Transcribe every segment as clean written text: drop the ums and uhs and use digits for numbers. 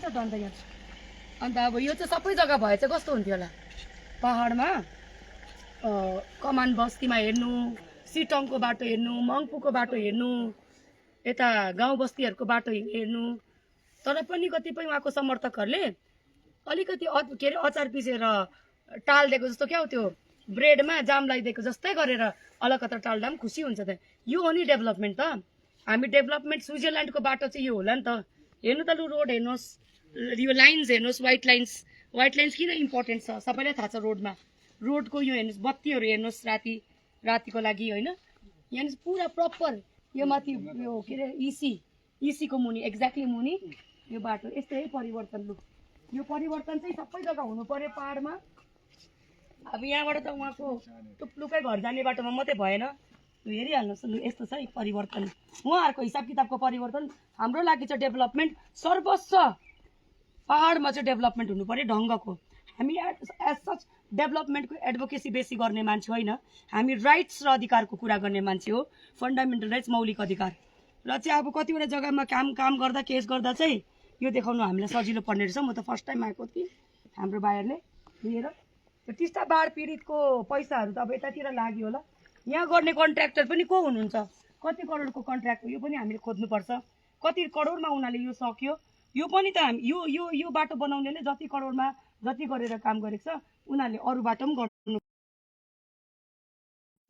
त अन्त यहाँ अन्त अब यो चाहिँ सबै जग्गा भए चाहिँ कस्तो हुन्थ्यो होला पहाडमा कमान बस्तीमा हेर्नु सिटङको बाटो हेर्नु मङ्पुको बाटो हेर्नु यता गाउँ बस्तीहरूको बाटो हेर्नु तर पनि कतिपय उहाँको समर्थकहरूले अलिकति के अरे अचार पिसेर टालिदिएको जस्तो क्या हो त्यो ब्रेडमा जाम लगाइदिएको जस्तै गरेर अलकत्र टाल्दा पनि खुसी हुन्छ त यो हो नि डेभलपमेन्ट त हामी डेभलपमेन्ट स्विजरल्यान्डको बाटो चाहिँ यो होला नि त हेर्नु त लु रोड हेर्नुहोस् यो लाइन्स हेर्नुहोस् व्हाइट लाइन्स किन इम्पोर्टेन्ट छ सबैलाई थाहा छ रोडमा रोडको यो हेर्नुहोस् बत्तीहरू हेर्नुहोस् रातिको लागि होइन यहाँ पुरा प्रपर यो माथि यो के अरे इसीको मुनि एक्ज्याक्टली मुनि यो बाटो यस्तै परिवर्तन लु यो परिवर्तन चाहिँ सबै जग्गा हुनु पर्यो पहाडमा अब यहाँबाट त उहाँको टुप्लुकै घर जाने बाटोमा मात्रै भएन हेरिहाल्नुहोस् लु यस्तो छ परिवर्तन उहाँहरूको हिसाब किताबको परिवर्तन हाम्रो लागि चाहिँ डेभलपमेन्ट सर्वोच्च पहाडमा चाहिँ डेभलपमेन्ट हुनु पर्यो ढङ्गको हामी एज सच डेभलपमेन्टको एडभोकेसी बेसी गर्ने मान्छे होइन हामी राइट्स र अधिकारको कुरा गर्ने मान्छे हो फन्डामेन्टल राइट्स मौलिक अधिकार र चाहिँ अब कतिवटा जग्गामा काम गर्दा केस गर्दा चाहिँ यो देखाउनु हामीलाई सजिलो पर्ने रहेछ म त फर्स्ट टाइम आएको कि हाम्रो भाइहरूले लिएर त्यो टिस्टा बाढ पीडितको पैसाहरू त अब यतातिर लाग्यो होला यहाँ गर्ने कन्ट्र्याक्टर पनि को हुनुहुन्छ कति करोडको कन्ट्र्याक्ट हो यो पनि हामीले खोज्नुपर्छ कति करोडमा उनीहरूले यो सक्यो यो पनि त हामी यो बाटो बनाउनेले जति करोडमा जति गरेर काम गरेको छ उनीहरूले अरू बाटो पनि गर्नु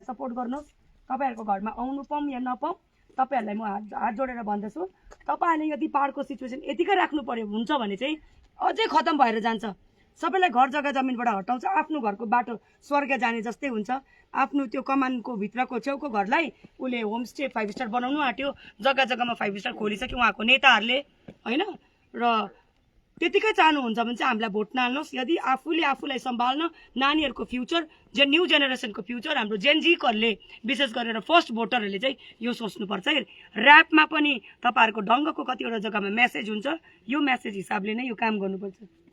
सपोर्ट गर्नुहोस् तपाईँहरूको घरमा आउनु पाऊँ या नपाऊँ तपाईँहरूलाई म हात जोडेर भन्दछु तपाईँहरूले यदि पहाडको सिचुएसन यतिकै राख्नु पर्यो हुन्छ भने चाहिँ अझै खतम भएर जान्छ सबैलाई घर जग्गा जमिनबाट हटाउँछ आफ्नो घरको बाटो स्वर्ग जाने जस्तै हुन्छ आफ्नो त्यो कमानको भित्रको छेउको घरलाई उसले होमस्टे 5 स्टार बनाउनु आँट्यो जग्गा जग्गामा 5 स्टार खोलिसक्यो उहाँको नेताहरूले होइन र त्यतिकै चाहनुहुन्छ भने चाहिँ हामीलाई भोट नहाल्नुहोस् यदि आफूलाई सम्हाल्न नानीहरूको फ्युचर न्यू जेनेरेसनको फ्युचर हाम्रो जेनजीकोहरूले विशेष गरेर फर्स्ट भोटरहरूले चाहिँ यो सोच्नुपर्छ ऱ्यापमा पनि तपाईँहरूको ढङ्गको कतिवटा जग्गामा मेसेज हुन्छ यो मेसेज हिसाबले नै यो काम गर्नुपर्छ